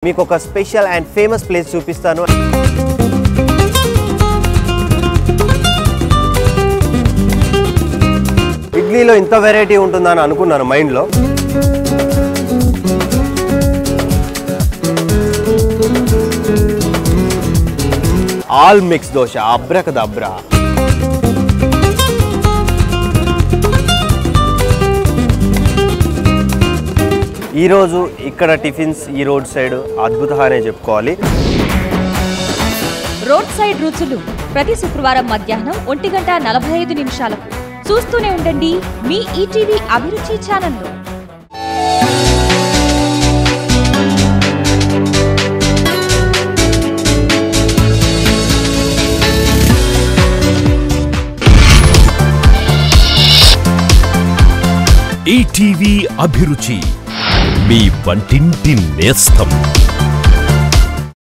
మీకు ఒక special and famous place చూపిస్తాను. ఇడ్లీలో ఇంత వెరైటీ ఉంటుందని అనుకున్నాను మైండ్లో. All mix dosa abracadabra. ఈరోజు ఇక్కడ టిఫిన్స్ ఈ రోడ్ సైడ్ అద్భుతంగానే చెప్పుకోవాలి. రోడ్ సైడ్ రుచులు ప్రతి శుక్రవారం మధ్యాహ్నం 1:45 చూస్తూనే ఉండండి మీ ఈటీవీ అభిరుచి ఛానల్లో. ఈటీవీ అభిరుచి మీ వంటింటి నేస్తం.